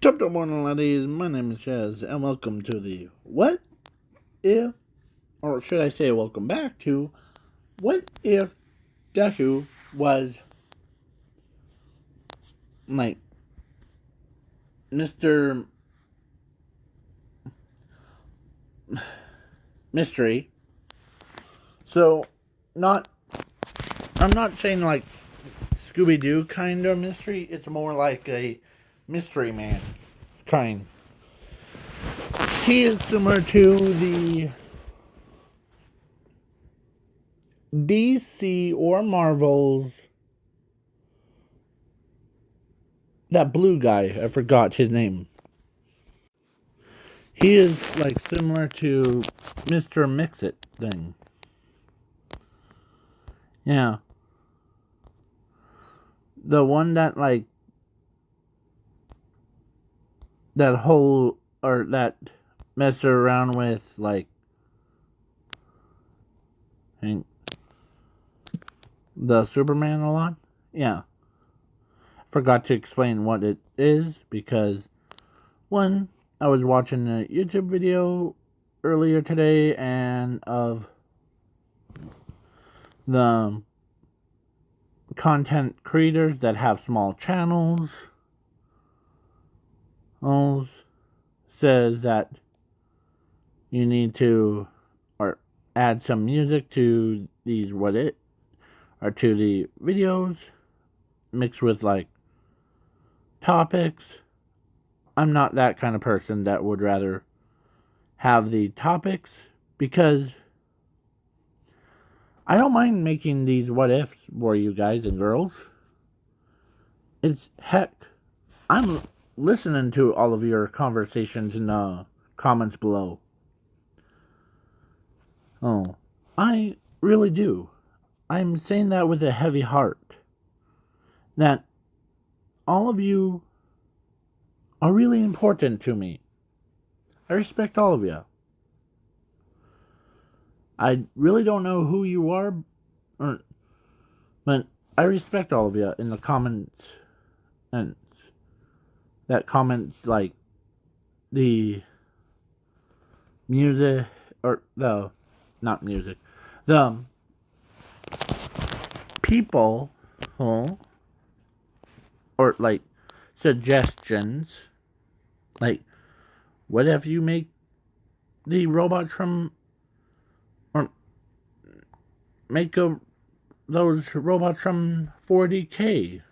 Top morning, ladies. My name is Chaz, and welcome to the What If, or should I say, welcome back to What If Deku was like Mr. Mystery. So, not, I'm not saying like Scooby Doo kind of mystery, it's more like a mystery man kind. He is similar to the DC or Marvel's that blue guy. I forgot his name. He is like similar to Mr. Mix-It thing. Yeah. The one that like that whole or that messed around with like the Superman a lot. Yeah. Forgot to explain what it is because one, I was watching a YouTube video earlier today and of the content creators that have small channels says that you need to or add some music to these to the videos mixed with like topics. I'm not that kind of person that would rather have the topics because I don't mind making these what ifs for you guys and girls. It's heck, I'm listening to all of your conversations in the comments below. Oh, I really do. I'm saying that with a heavy heart. That all of you are really important to me. I respect all of you. I really don't know who you are, but I respect all of you in the comments. And that comments like the music, or the, not music, the people, or like suggestions, like what if you make the robots from, or make those robots from 40K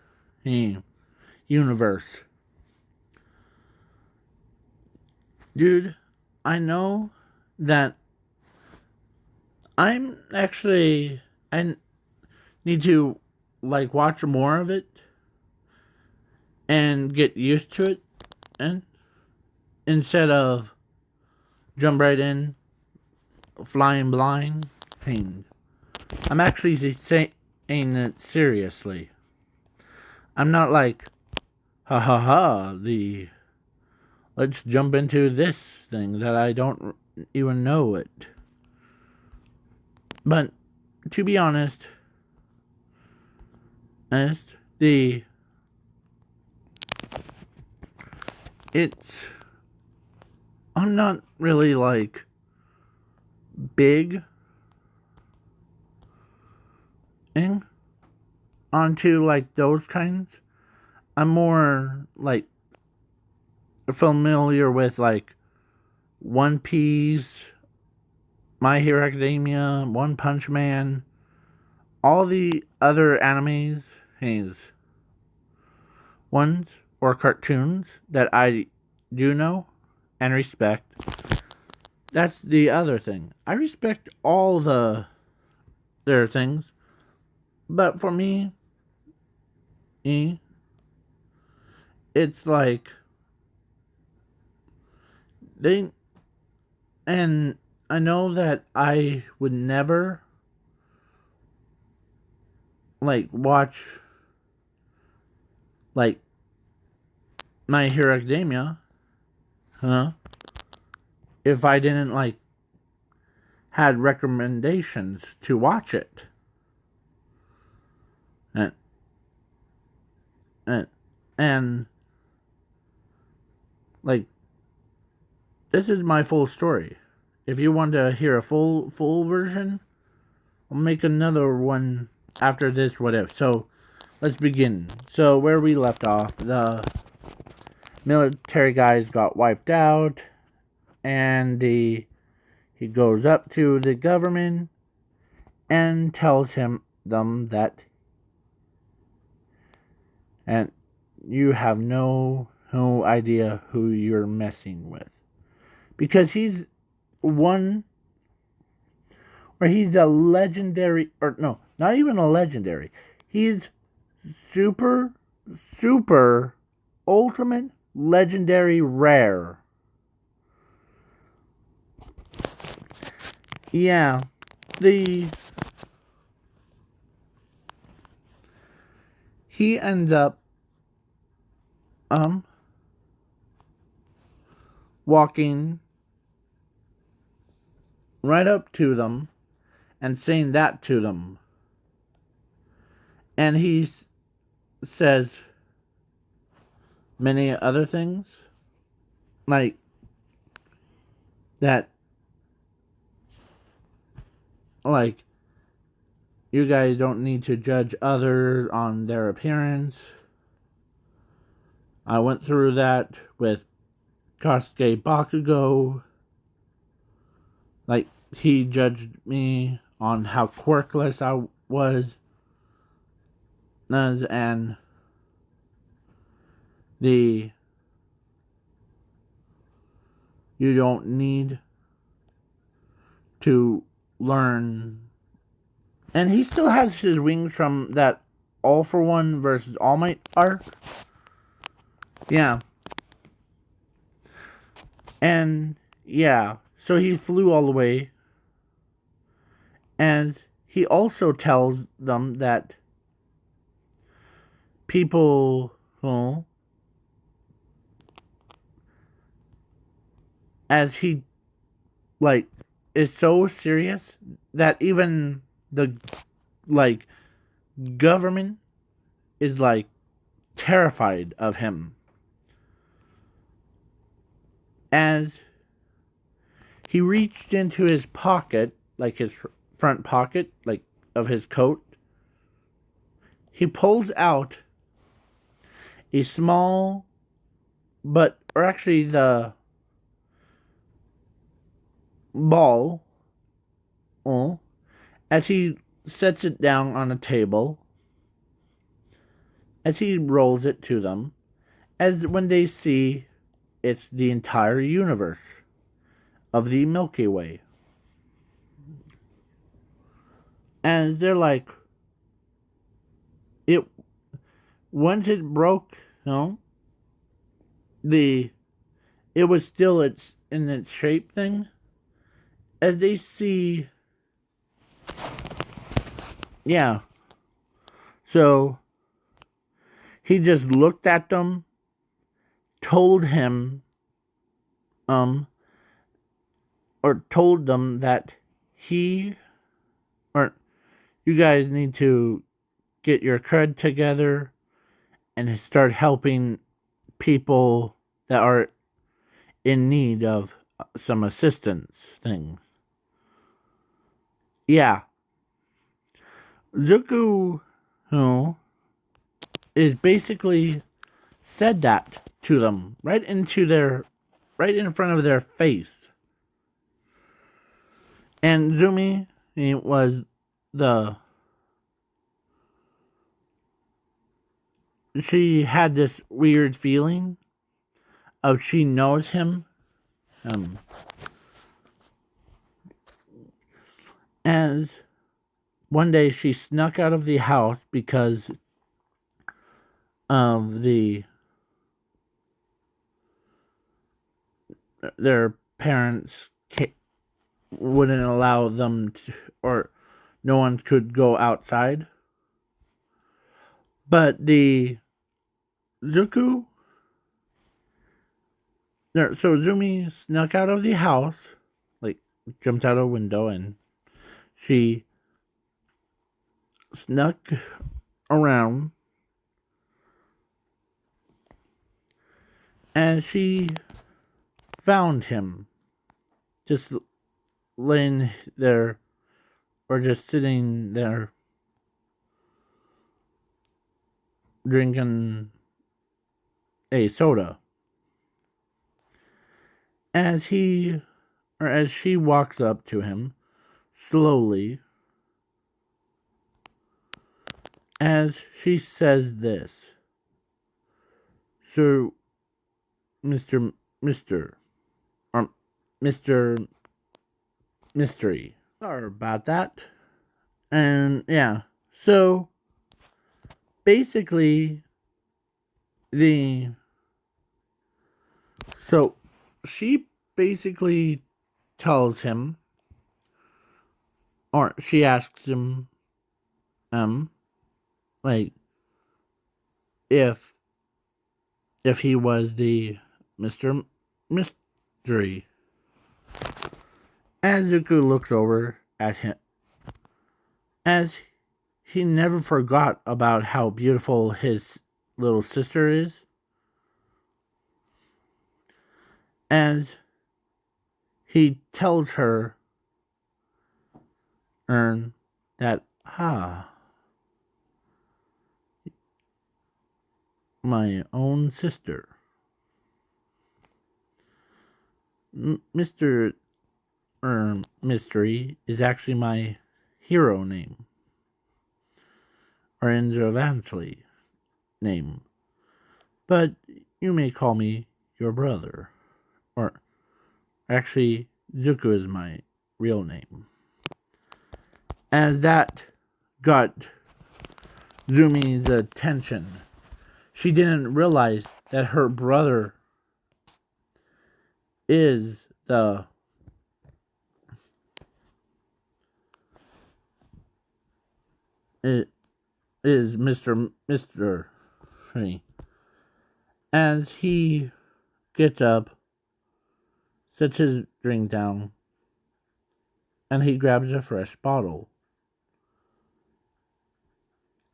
universe. Dude, I know that I need to like watch more of it and get used to it, and instead of jump right in, flying blind. I'm actually saying it seriously. I'm not like, ha ha ha, let's jump into this thing that I don't even know it. But to be honest, I'm not really like big onto like those kinds. I'm more like familiar with like One Piece, My Hero Academia, One Punch Man, all the other animes, ones or cartoons that I do know and respect. That's the other thing. I respect all their things, but for me, it's like they, and I know that I would never like watch like My Hero Academia, if I didn't like had recommendations to watch it. And and like, this is my full story. If you want to hear a full version, I'll make another one after this, whatever. So, let's begin. So, where we left off, the military guys got wiped out, and he goes up to the government and tells them that, and you have no idea who you're messing with, because he's one, or he's a legendary, or no, not even a legendary. He's super ultimate legendary rare. Yeah, he ends up walking right up to them and saying that to them. And he says many other things, like that, like, you guys don't need to judge others on their appearance. I went through that with Kosuke Bakugo. Like, he judged me on how quirkless I was, and you don't need to learn. And he still has his wings from that All for One versus All Might arc. Yeah. And yeah, so he flew all the way. And he also tells them that people, well, as he, like, is so serious that even the, like, government is, like, terrified of him. As he reached into his pocket, like his front pocket, like, of his coat, he pulls out a small, or actually the ball, as he sets it down on a table, as he rolls it to them, as when they see it's the entire universe of the Milky Way. And they're like, once it broke, it was still in its shape thing. As they see, yeah. So he just looked at them, told him, or told them that you guys need to get your cred together and start helping people that are in need of some assistance things. Yeah. Zuko, is basically said that to them right in front of their face. And Zumi she had this weird feeling of she knows him. As one day she snuck out of the house because of their parents wouldn't allow them to, or no one could go outside. But the Zuko, so Zumi snuck out of the house, like jumped out a window, and she snuck around, and she found him just laying there or just sitting there drinking a soda. As he or as she walks up to him slowly, as she says this, "Sir, Mr. or Mr. Mystery." Sorry about that. And yeah, so basically, the so she basically tells him, or she asks him, like if he was the Mr. Mystery. As Zuko looks over at him, as he never forgot about how beautiful his little sister is, as he tells her that, my own sister. Mr. Mystery is actually my hero name, or eventually name, but you may call me your brother, or actually, Zuko is my real name. As that got Zumi's attention, she didn't realize that her brother is Mr. Mystery. As he gets up, sets his drink down, and he grabs a fresh bottle.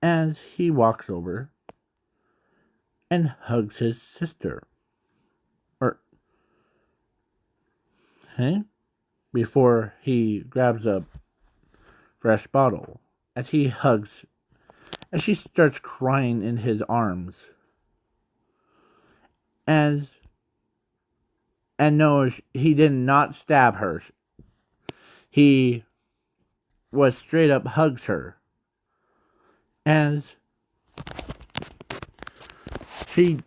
As he walks over and hugs his sister. Before he grabs a fresh bottle. As he hugs, as she starts crying in his arms. And knows he did not stab her. He was straight up hugs her. As she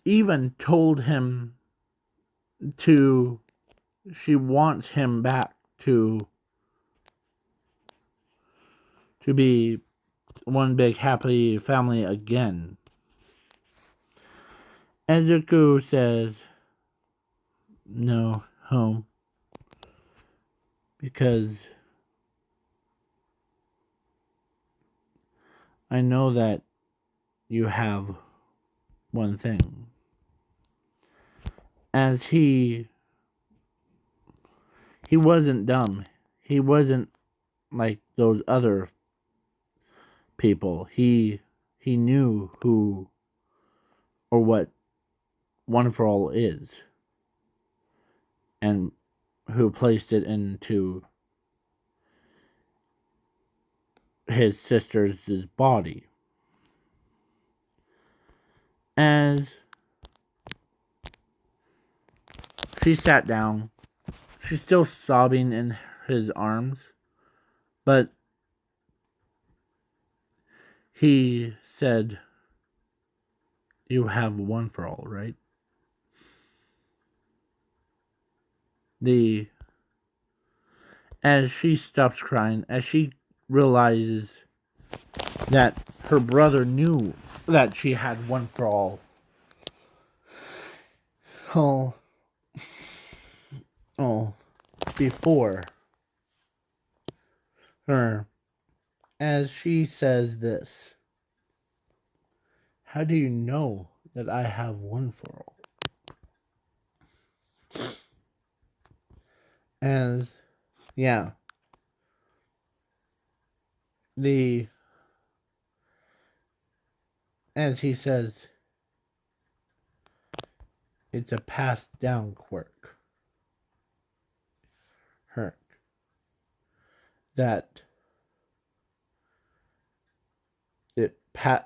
even told him she wants him back to be one big happy family again. And Zuko says, no, home. Because I know that you have one thing. As he wasn't dumb. He wasn't like those other people. He knew who or what One for All is, and who placed it into his sister's body. As she sat down, she's still sobbing in his arms, but he said, you have One for All, right? As she stops crying, as she realizes that her brother knew that she had One for All. Before her, as she says this, how do you know that I have One for All? As, yeah, as he says, it's a passed down quirk. that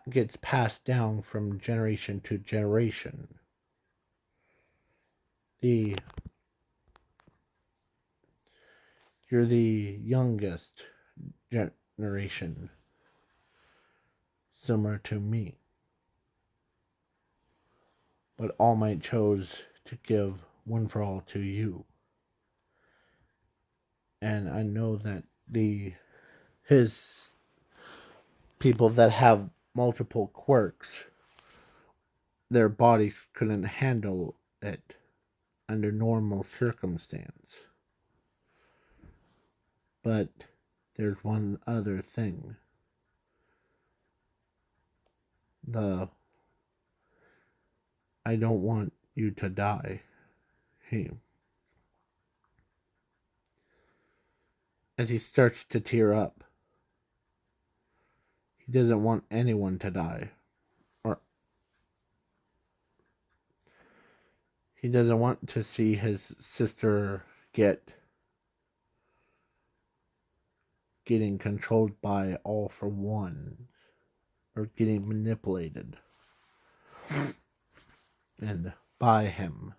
gets passed down from generation to generation. The You're the youngest generation, similar to me. But All Might chose to give one for all to you. And I know that his people that have multiple quirks, their bodies couldn't handle it under normal circumstance. But there's one other thing. I don't want you to die. Hey. As he starts to tear up. He doesn't want anyone to die. Or he doesn't want to see his sister getting controlled by All for One, or getting manipulated and by him.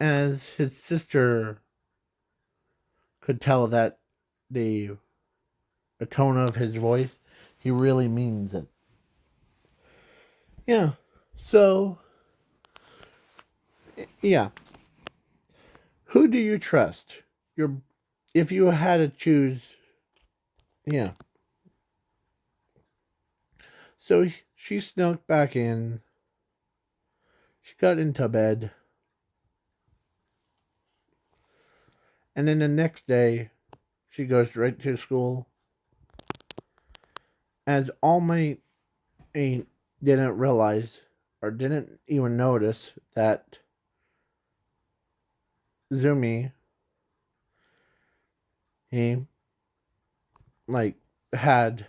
As his sister could tell that the tone of his voice, he really means it. Yeah. So, yeah. Who do you trust? If you had to choose, yeah. So she snuck back in. She got into bed. And then the next day, she goes right to school. As All Might didn't realize or didn't even notice that Zumi, he like had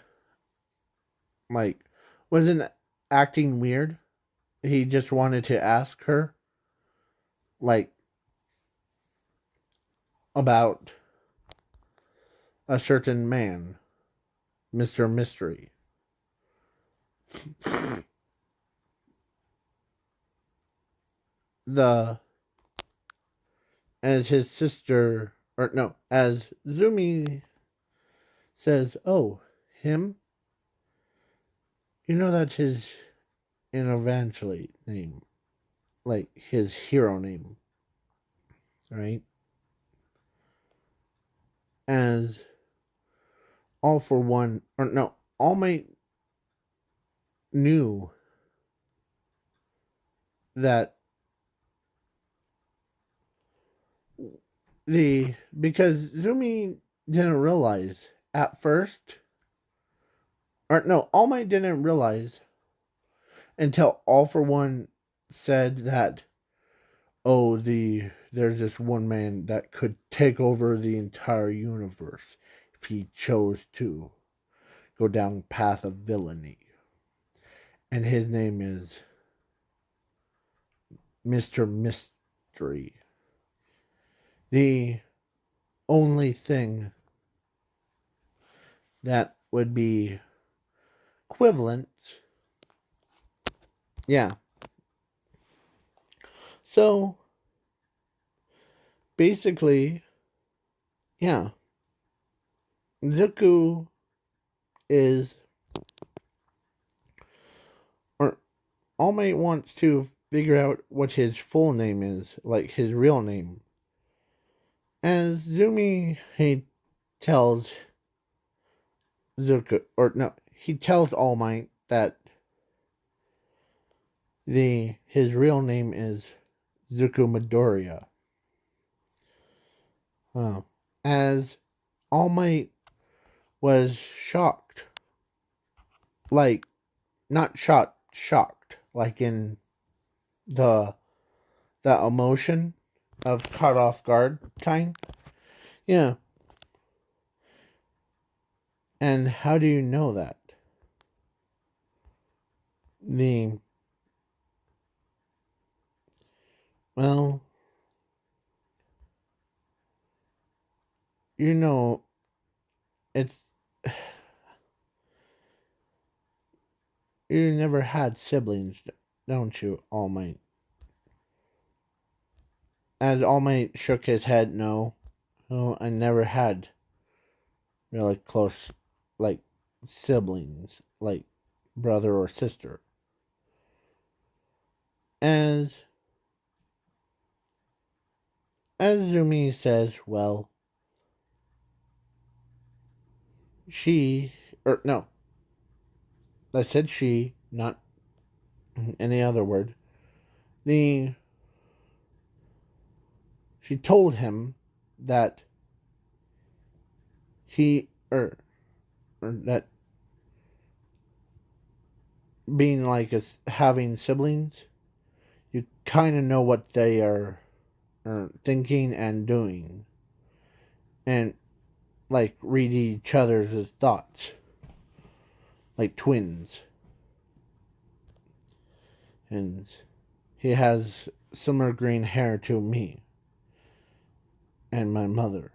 like wasn't acting weird. He just wanted to ask her like about a certain man, Mr. Mystery. The as his sister or no, as Zumi says, "Oh, him? You know that's his eventually name, like his hero name, right?" As All for One, or no, All Might knew that because Zumi didn't realize at first, or no, All Might didn't realize until All for One said that, oh, there's this one man that could take over the entire universe if he chose to go down the path of villainy. And his name is Mr. Mystery. The only thing that would be equivalent. Yeah. So basically, yeah. Zuko is, or All Might wants to figure out what his full name is, like his real name. As Zumi, he tells Zuko, or no, he tells All Might that his real name is Zuko Midoriya. As All Might was shocked, like not shocked, like in the that emotion of caught off guard kind. Yeah. And how do you know that? The well, you know, it's you never had siblings, don't you, All Might? As All Might shook his head, no. No, I never had really close, like, siblings, like brother or sister. As Zumi says, well, she, or no, I said she, not any other word. The She told him that he, or that being like having siblings, you kind of know what they are thinking and doing, and like read each other's thoughts, like twins. And he has similar green hair to me and my mother.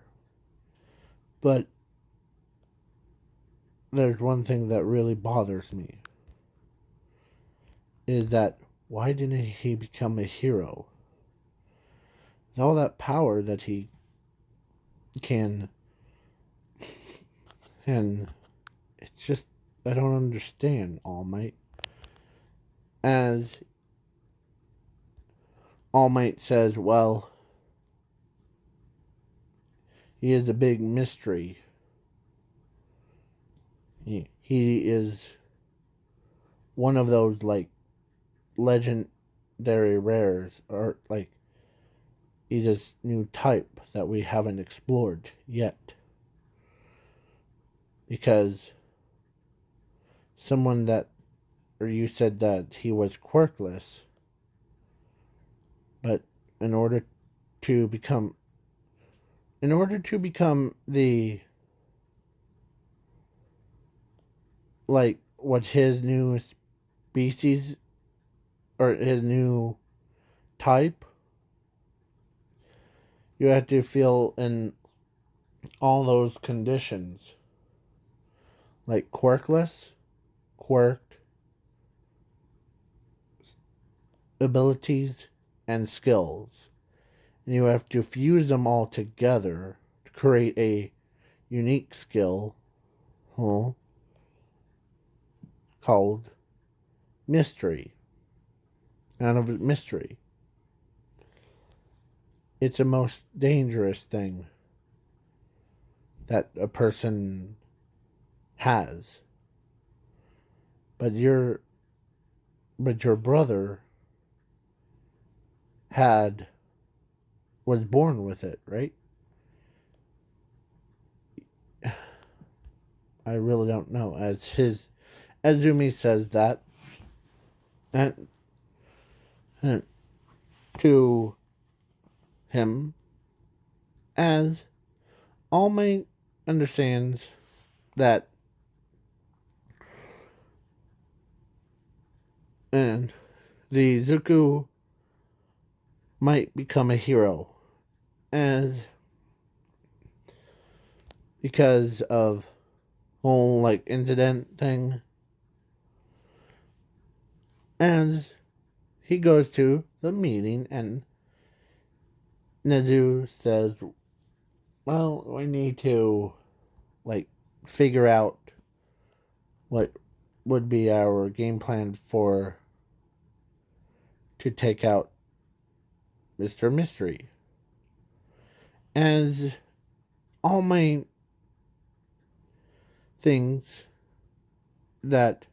But there's one thing that really bothers me is that why didn't he become a hero? With all that power that he can, and it's just I don't understand, All Might. As All Might says, well, he is a big mystery. He is one of those like legendary rares, or like he's this new type that we haven't explored yet. Because someone that, or you said that he was quirkless, but in order to become, the, like, what his new species, or his new type, you have to feel in all those conditions, like quirkless, quirked, abilities, and skills. And you have to fuse them all together to create a unique skill, huh, called mystery. Out of mystery. It's the most dangerous thing that a person has. But your brother had was born with it, right? I really don't know. As Azumi says that, and, and to him, as All Might understands that, and the Zuku might become a hero, as because of whole like incident thing, as he goes to the meeting, and Nezu says, well, we need to, like, figure out what would be our game plan for to take out Mr. Mystery. As All my things that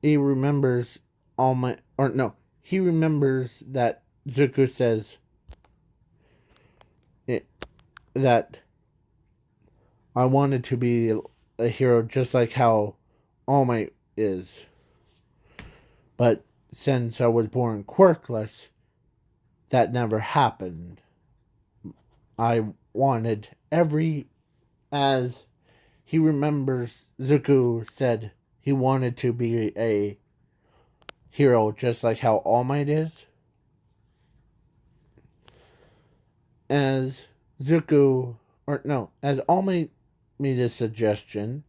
he remembers all my, or no, he remembers that Zuko says it, that I wanted to be a hero just like how All Might is. But since I was born quirkless, that never happened. I wanted as he remembers Zuko said he wanted to be a hero just like how All Might is. As Zuko, or no, as All Might made a suggestion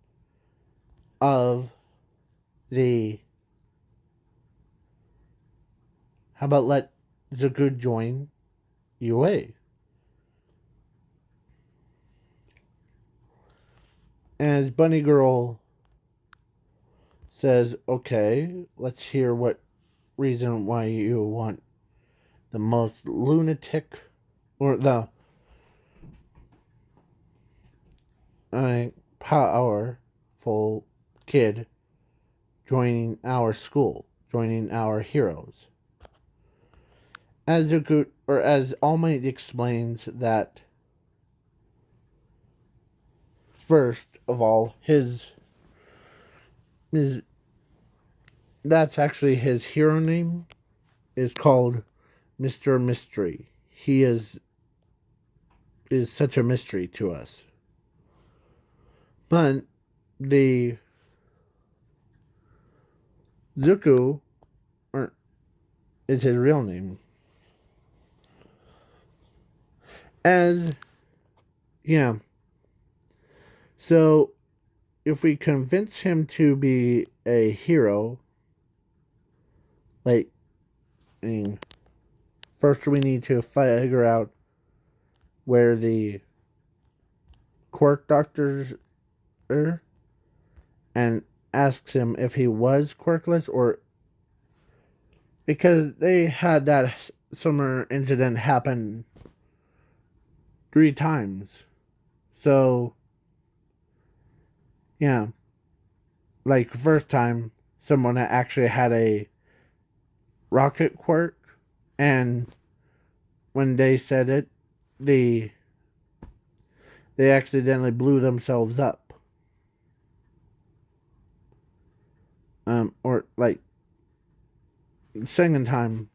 of the, how about let Zuko join UA? As Bunny Girl says, okay, let's hear what reason why you want the most lunatic or the powerful kid joining our school, joining our heroes. As Zuko, or as All Might explains that first of all, his that's actually his hero name is called Mr. Mystery. He is such a mystery to us. But the Zuko or, is his real name. As yeah. So if we convince him to be a hero, like I mean, first we need to figure out where the quirk doctors are and asks him if he was quirkless or because they had that summer incident happen 3 times. So, yeah, like first time someone actually had a rocket quirk and when they said it, the they accidentally blew themselves up. Or like second time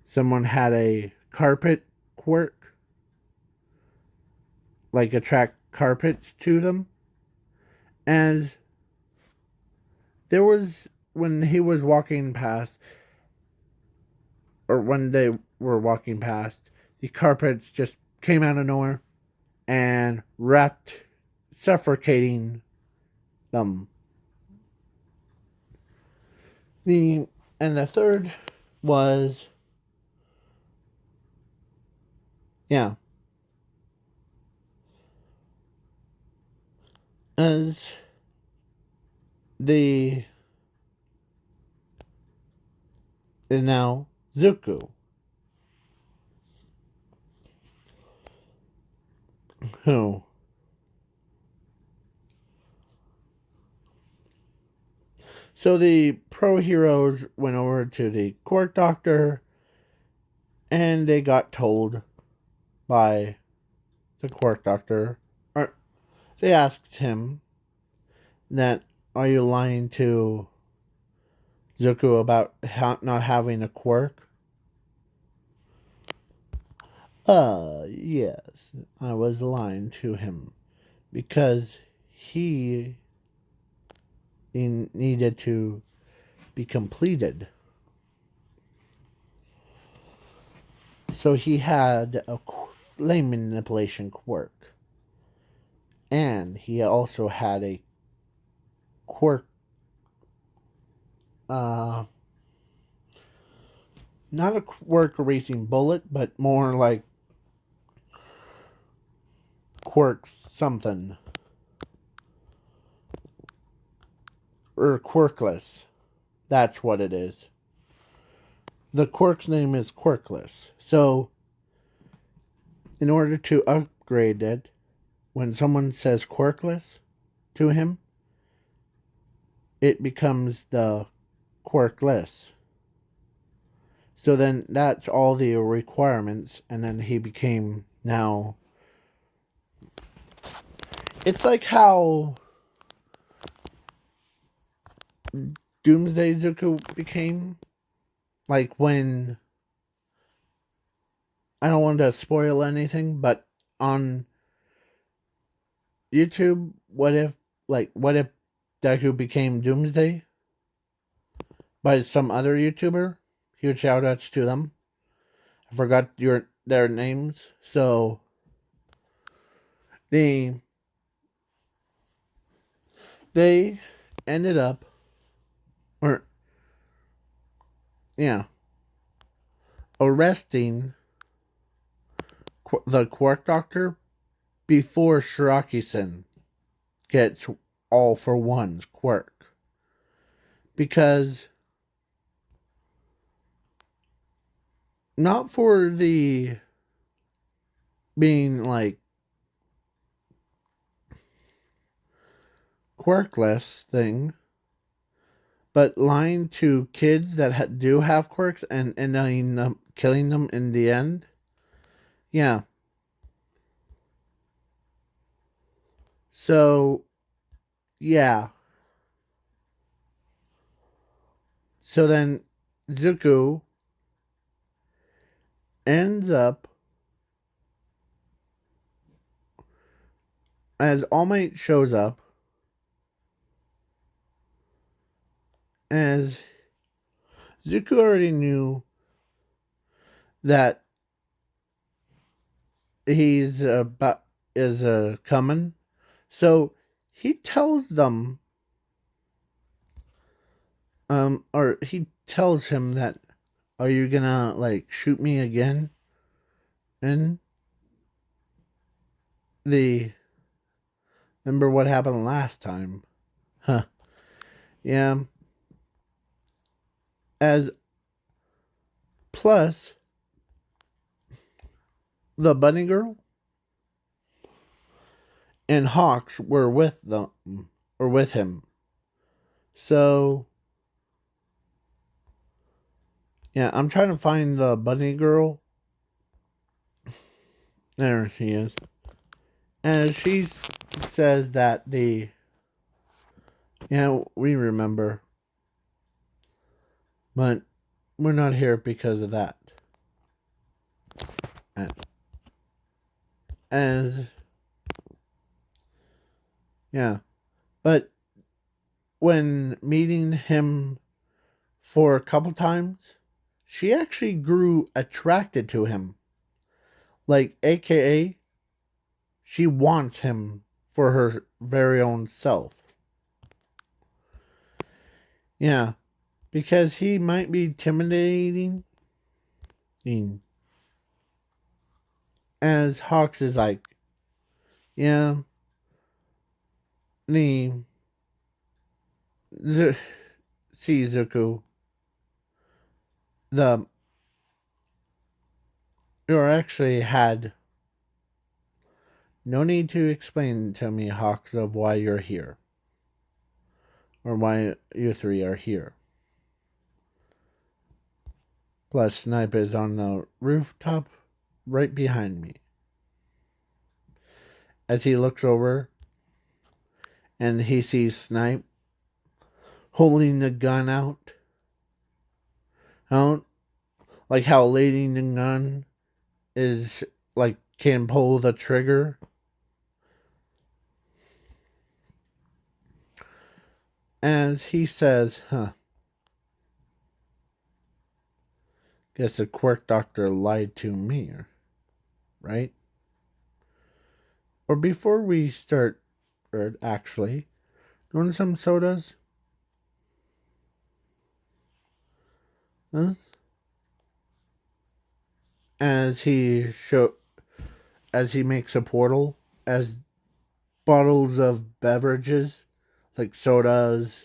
someone had a carpet quirk, like attract carpets to them. And there was when he was walking past, or when they were walking past, the carpets just came out of nowhere and wrapped, suffocating them. The and the third was yeah, as the is now Zuko, who so the pro heroes went over to the court doctor and they got told by the court doctor, or they asked him that, are you lying to Zuko about not having a quirk? Yes, I was lying to him because he needed to be completed. So he had a flame manipulation quirk. And he also had a quirk, not a quirk erasing bullet, but more like quirk something. Or quirkless. That's what it is. The quirk's name is quirkless. So, in order to upgrade it, when someone says quirkless to him, it becomes the quirkless. So then that's all the requirements, and then he became now. It's like how Doomsday Zuko became. Like when. I don't want to spoil anything, but on YouTube, what if Deku became Doomsday by some other YouTuber? Huge shout outs to them. I forgot your their names. So they they ended up, or yeah, arresting the Quark Doctor before Shiraki-sen gets all for one's quirk. Because not for the being like quirkless thing, but lying to kids that do have quirks and ending up killing them in the end. Yeah. So, yeah. So then Zuko ends up, as All Might shows up, as Zuko already knew that he's about is coming, so he tells them, or he tells him that, "Are you gonna like shoot me again?" And the remember what happened last time? Huh? Yeah. As plus the bunny girl and Hawks were with them or with him. So yeah, I'm trying to find the bunny girl. There she is. And she says that we remember, but we're not here because of that. As yeah, but when meeting him for a couple times, she actually grew attracted to him. Like, AKA, she wants him for her very own self. Yeah, because he might be intimidating. As Hawks is like, yeah, see Zuko, the you actually had no need to explain to me, Hawks, of why you're here. Or why you three are here. Plus, Snipe is on the rooftop right behind me. As he looks over and he sees Snipe holding the gun out. Like how leading the gun is like can pull the trigger. As he says, guess the quirk doctor lied to me, right? Or before we start, actually, doing some sodas? Huh? As as he makes a portal, as bottles of beverages, like sodas,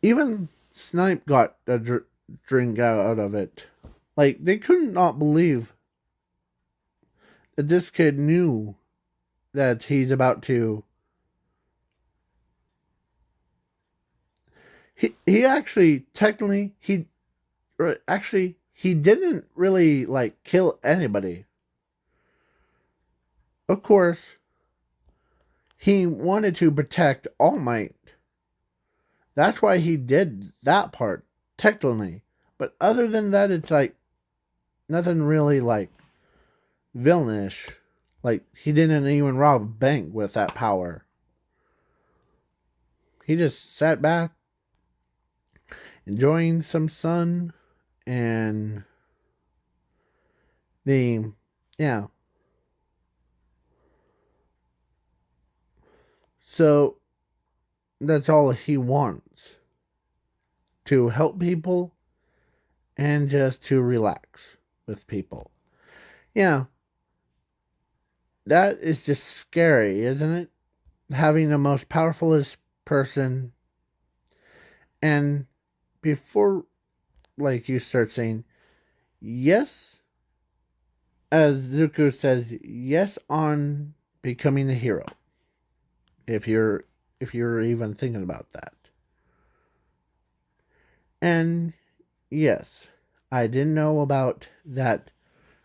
even Snipe got a drink out of it. Like, they couldn't not believe that this kid knew that he's about to. He actually, technically, he didn't really, like, kill anybody. Of course, he wanted to protect All Might. That's why he did that part, technically. But other than that, it's like nothing really like villainish. Like, he didn't even rob a bank with that power. He just sat back, enjoying some sun, and the, yeah. So that's all he wants, to help people and just to relax with people. Yeah, that is just scary, isn't it? Having the most powerfulest person, and before, like, you start saying yes, as Zuko says, yes on becoming a hero. If you're even thinking about that. And yes, I didn't know about that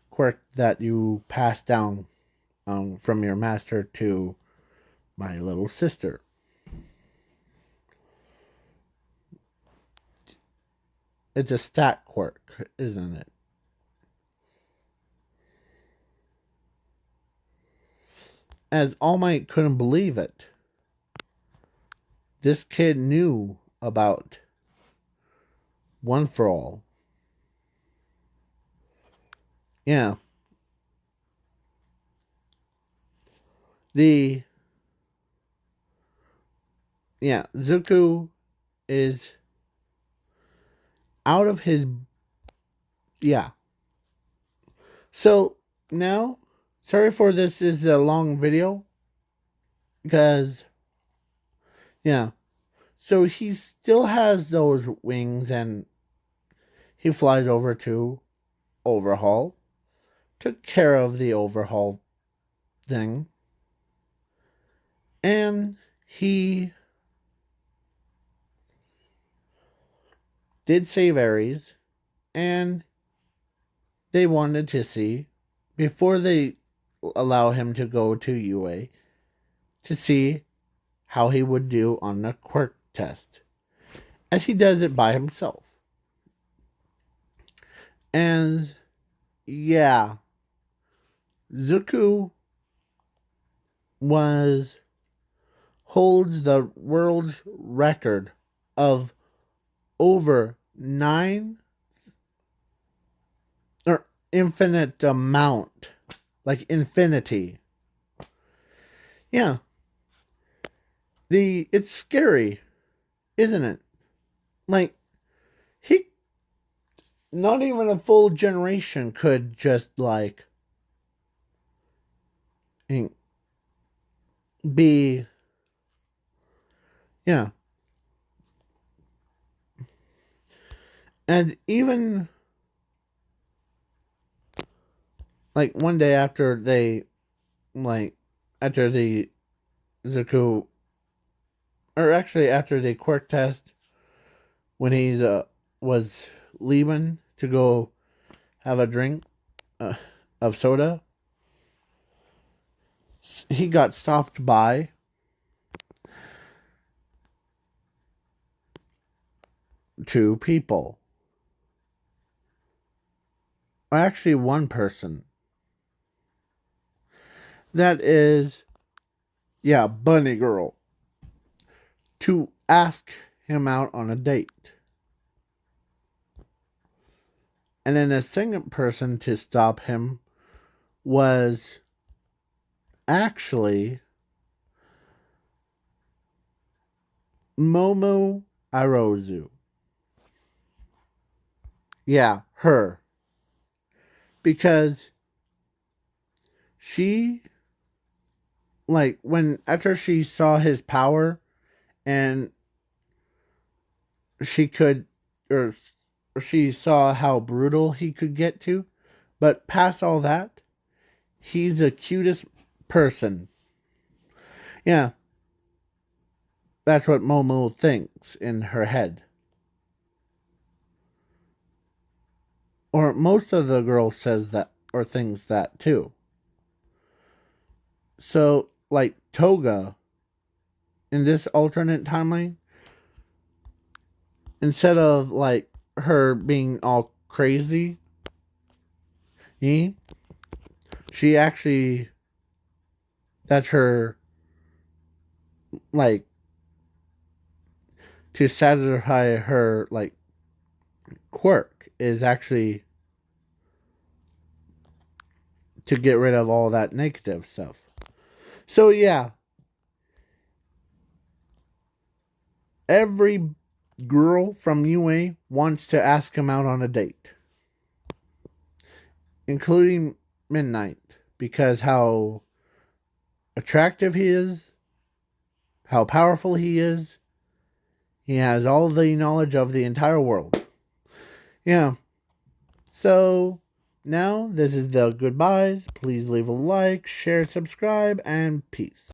quirk that you passed down from your master to my little sister. It's a stat quirk, isn't it? As All Might couldn't believe it. This kid knew about One for All. Yeah. The Zuko is out of his, yeah. So now, sorry for this is a long video because, yeah. So he still has those wings and he flies over to Overhaul. Took care of the Overhaul thing. And he did save Ares. And they wanted to see, before they allow him to go to UA, to see how he would do on the quirk test, as he does it by himself. And yeah, Zuko was holds the world's record of over 9, or infinite amount, like infinity. Yeah, it's scary, isn't it? Like, he, not even a full generation could just like be, yeah. And even like one day after they, like, after the Zuko, or actually after the quirk test, when he's was leaving to go have a drink uh, of soda, he got stopped by two people. Or actually, one person. That is, yeah, Bunny Girl. To ask him out on a date. And then the second person to stop him was actually Momo Arozu. Yeah, her. Because she, like, when after she saw his power and she could, or she saw how brutal he could get to, but past all that, he's the cutest person. Yeah, that's what Momo thinks in her head. Or most of the girls says that, or thinks that too. So, like, Toga, in this alternate timeline, instead of, like, her being all crazy, she actually, that's her, like, to satisfy her, like, quirk is actually to get rid of all that negative stuff. So yeah, every girl from UA wants to ask him out on a date, including Midnight, because how attractive he is, how powerful he is. He has all the knowledge of the entire world. Yeah. So now this is the goodbyes. Please leave a like, share, subscribe, and peace.